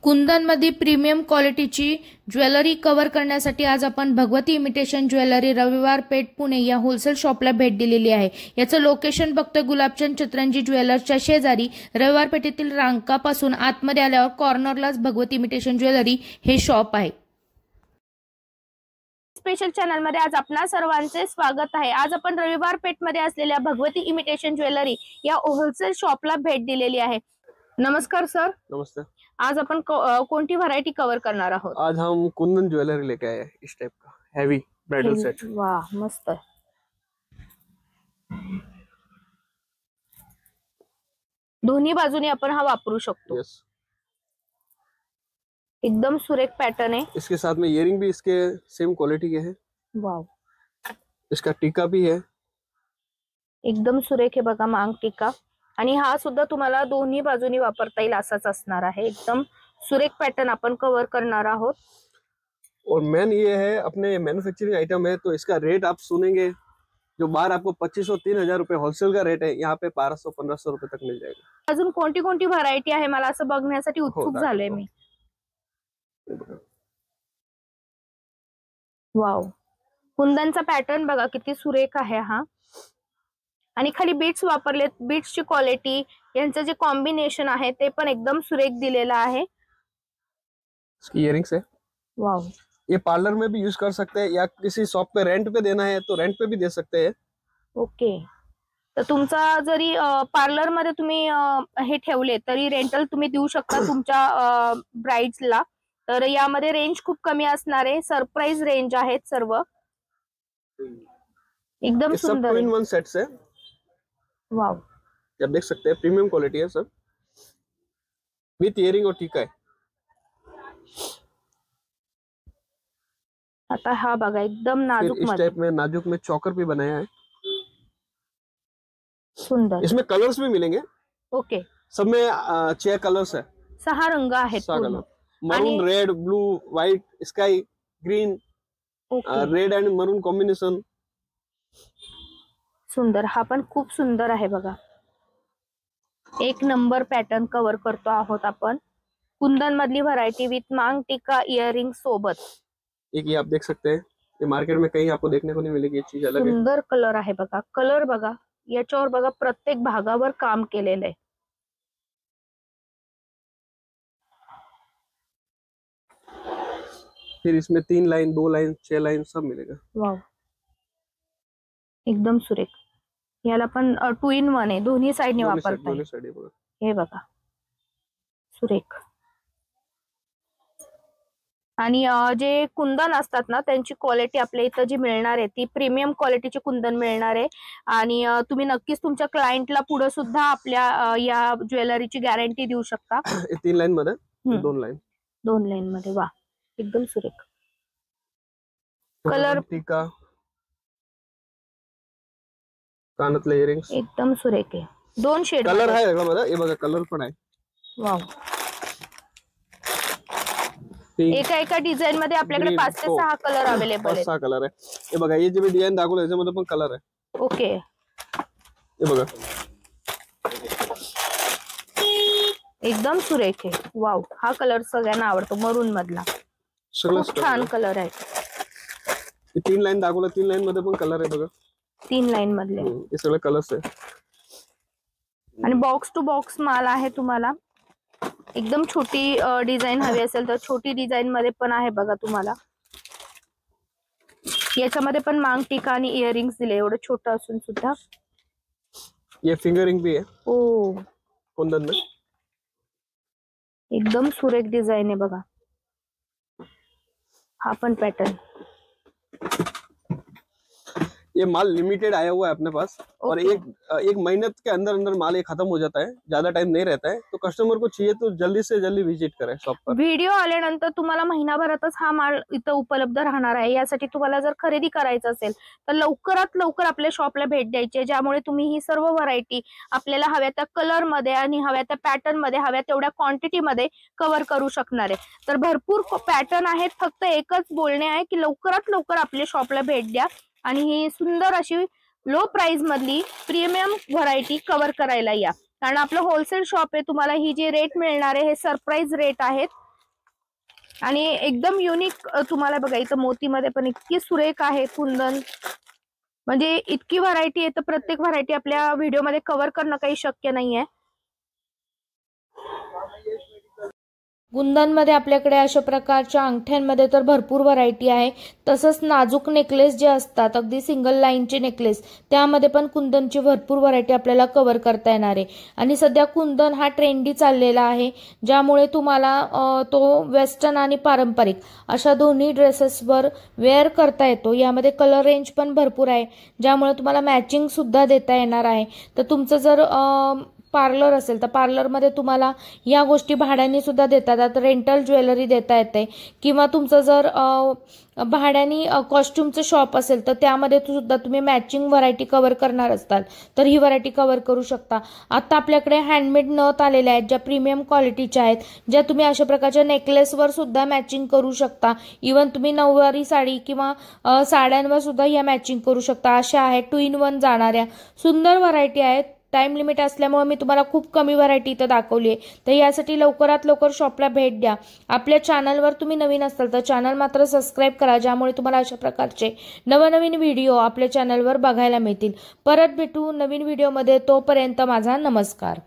कुंदन मध्ये प्रीमियम क्वालिटीची jewellery cover करण्यासाठी आज आपण भगवती इमिटेशन ज्वेलरी रविवार पेठ पुणे या होलसेल शॉपला भेट दिलेली आहे। याचं लोकेशन बघतोय गुलाबचंद चितरंजी ज्वेलर्सच्या शेजारी रविवार पेठेतील रांकापासून आतमध्ये आल्यावर कॉर्नरलाच भगवती इमिटेशन ज्वेलरी हे शॉप आहे। स्पेशल चॅनल मध्ये आज आपणा सर्वांचे स्वागत आहे। आज आपण रविवार पेठ मध्ये असलेल्या भगवती इमिटेशन ज्वेलरी या होलसेल शॉपला भेट दिलेली आहे। नमस्कार सर। नमस्ते। आज अपन कौन-सी वैरायटी कवर करना रहा हो? आज हम कुंदन ज्वेलरी लेके आए हैं, इस टाइप का हैवी ब्राइडल सेट। वाह मस्त। दोन्ही बाजूने अपन हा वापरू शकतो। यस। एकदम सुरेख पैटर्न है। इसके साथ में इयरिंग भी इसके सेम क्वालिटी के हैं। वाह। इसका टीका भी है। एकदम सुरेख है बघा मांग टीका। आणि हा सुद्धा तुम्हाला दोन्ही बाजूनी वापरता येईल असाच असणार आहे। एकदम सुरेख पैटर्न अपन कवर करणार आहोत। और मेन ये है अपने मैन्युफैक्चरिंग आइटम है, तो इसका रेट आप सुनेंगे जो बाहर आपको 2500-3000 रुपए होलसेल का रेट है, यहाँ पे 1200-1500 रुपए तक मिल जाएगा। अजून कोणती कोणती व्हरायटी आहे मला असं बघण्यासाठी उत्सुक झाले मी। वाव, कुंदनचा पॅटर्न बघा किती सुरेख आहे हा। आणि खाली बीट्स वापरलेत, बीट्सची क्वालिटी यांचं जे कॉम्बिनेशन आहे ते पण एकदम सुरेख दिलेला आहे। इसकी इयरिंग्स है। वाव, ये पार्लर में भी यूज कर सकते हैं या किसी शॉप पे रेंट पे देना है तो रेंट पे भी दे सकते हैं। ओके, तर तुमचा जरी पार्लर मध्ये तुम्ही हे ठेवले तरी रेंटल तुम्ही देऊ शकता तुमच्या ब्राइड्सला। तर यामध्ये रेंज खूप कमी असणार आहे, सरप्राइज रेंज आहेत सर्व। एकदम सुंदर सब 2-in-1 सेट्स है। वाव, आप देख सकते हैं प्रीमियम क्वालिटी है सब, विथ इयरिंग और टीका है। आता हा बघा एकदम नाजुक इस टाइप में नाजुक में चौकर भी बनाया है। सुंदर। इसमें कलर्स भी मिलेंगे। ओके, सब में 6 कलर्स है। 6 रंग आहेत पूर्ण। मरून, red, blue, white, sky green, red end मरून कॉम्बिनेशन। सुंदर, हा पण खूप सुंदर आहे बघा। एक नंबर पॅटर्न कव्हर करतो आहोत आपण कुंदन मधली व्हरायटी विथ मांग टीका इयरिंग सोबत। एक ये आप देख सकते हैं, ये मार्केट में कहीं आपको देखने को नहीं मिलेगी, ये चीज अलग है। सुंदर कलर आहे बघा, कलर बघा याच्यावर बघा प्रत्येक भागावर काम केलेलं आहे। फिर इसमें 3 लाइन, 2 लाइन, 6 लाइन सब मिलेगा। वाव, एकदम सुरेख। याला पण 2-in-1 आहे, दोन्ही साइडने वापरता येईल। हे बघा सुरेख। आणि जे कुंदन असतात ना त्यांची क्वालिटी आपल्या इथं जी मिळणार आहे ती प्रीमियम क्वालिटीचे कुंदन मिळणार आहे। आणि तुम्ही नक्कीच तुमच्या क्लायंटला पुढे सुद्धा आपल्या या ज्वेलरीची गॅरंटी देऊ शकता। 3 लाइन मध्ये, 2 लाइन, 2 लाइन मध्ये। वा, एकदम सुरेख कलर, टीका, कानातले इयरिंग्स एकदम सुरेख आहे। 2 शेड कलर आहे यामध्ये, हे बघा कलर पण आहे। वाव, एका डिझाइन मध्ये आपल्याकडे 5 ते 6 कलर अवेलेबल आहेत। 6 कलर आहे। हे बघा, हे जे मी डिझाइन दाखवलं याच्यामध्ये पण कलर आहे। ओके, हे बघा एकदम सुरेख आहे। वाव, हा कलर सगळ्यांना आवडतो, मरून मधला खूप छान कलर आहे। 3 लाइन दाखवलं, 3 लाइन मध्ये पण कलर आहे बघा। 3 लाइन मधले हे सगळे कलर्स आहे। आणि बॉक्स टू बॉक्स माल आहे तुम्हाला। एकदम छोटी डिझाइन हवी असेल तर छोटी डिझाइन मध्ये पण आहे बघा तुम्हाला। याच्यामध्ये पण मांग टीका आणि इयरिंग्स दिले, एवढं छोटं असून सुद्धा। ये फिंगरिंग भी है ओ कुंदन में, एकदम सुरेख डिझाइन आहे बघा। हा पण पॅटर्न, ये माल लिमिटेड आया हुआ है अपने पास। और एक महीने के अंदर अंदर माल ये खत्म हो जाता है, ज्यादा टाइम नहीं रहता है। तो कस्टमर को चाहिए तो जल्दी से जल्दी विजिट करें शॉप पर। व्हिडिओ आल्यानंतर तुम्हाला महिनाभरातच हा माल इथं उपलब्ध राहणार आहे। यासाठी तुम्हाला जर खरेदी करायचं असेल तर लवकरात लवकर आपल्या शॉपला भेट द्यायची आहे, ज्यामुळे तुम्ही ही सर्व व्हरायटी आपल्याला हव्या त्या कलर मध्ये आणि हव्या त्या पॅटर्न मध्ये, हव्या तेवढ्या क्वांटिटी मध्ये कव्हर करू शकणार आहे। तर भरपूर पॅटर्न आहेत, फक्त एकच बोलणे आहे की लवकरात लवकर आपल्या शॉपला भेट द्या आणि ही सुंदर अशी लो प्राइस मधली प्रीमियम व्हरायटी कव्हर करायला या। कारण आपलं होलसेल शॉप आहे, तुम्हाला ही जी रेट मिळणार आहे हे सरप्राइज रेट आहेत। आणि एकदम युनिक तुम्हाला बघा इथं मोतीमध्ये पण इतकी सुरेख आहे कुंदन, म्हणजे इतकी व्हरायटी आहे तर प्रत्येक व्हरायटी आपल्या व्हिडिओमध्ये कव्हर करणं काही शक्य नाहीये. कुंदनमध्ये आपल्याकडे अशा प्रकारच्या अंगठ्यांमध्ये तर भरपूर व्हरायटी आहे. तसंच नाजूक नेकलेस जे असतात अगदी सिंगल लाईनचे नेकलेस, त्यामध्ये पण कुंदनची भरपूर व्हरायटी आपल्याला कव्हर करता येणार आहे. आणि सध्या कुंदन हा ट्रेंडी चाललेला आहे, ज्यामुळे तुम्हाला तो वेस्टर्न आणि पारंपरिक अशा दोन्ही ड्रेसेसवर वेअर करता येतो. यामध्ये कलर रेंज पण भरपूर आहे, ज्यामुळे तुम्हाला मॅचिंग सुद्धा देता येणार आहे. तर तुमचं जर पार्लर असेल तर पार्लरमध्ये तुम्हाला या गोष्टी भाड्याने सुद्धा देतात. आता रेंटल ज्वेलरी देता येते, किंवा तुमचं जर भाड्याने कॉस्ट्युमचं शॉप असेल तर त्यामध्ये सुद्धा तुम्ही मॅचिंग व्हरायटी कव्हर करणार असताल तर ही व्हरायटी कव्हर करू शकता. आता आपल्याकडे हँडमेड नथ आलेल्या आहेत, ज्या प्रीमियम क्वालिटीच्या आहेत, ज्या तुम्ही अशा प्रकारच्या नेकलेसवर सुद्धा मॅचिंग करू शकता. इव्हन तुम्ही नऊवारी साडी किंवा साड्यांवर सुद्धा या मॅचिंग करू शकता. अशा आहेत 2 in 1 जाणाऱ्या सुंदर व्हरायटी आहेत. टाइम लिमिट असल्यामुळे मी तुम्हाला खूप कमी व्हरायटी इथं दाखवली आहे. तर यासाठी लवकरात लवकर शॉपला भेट द्या. आपल्या चॅनलवर तुम्ही नवीन असाल तर चॅनल मात्र सबस्क्राईब करा, ज्यामुळे तुम्हाला अशा प्रकारचे नवनवीन व्हिडिओ आपल्या चॅनलवर बघायला मिळतील. परत भेटू नवीन व्हिडिओमध्ये. तोपर्यंत माझा नमस्कार.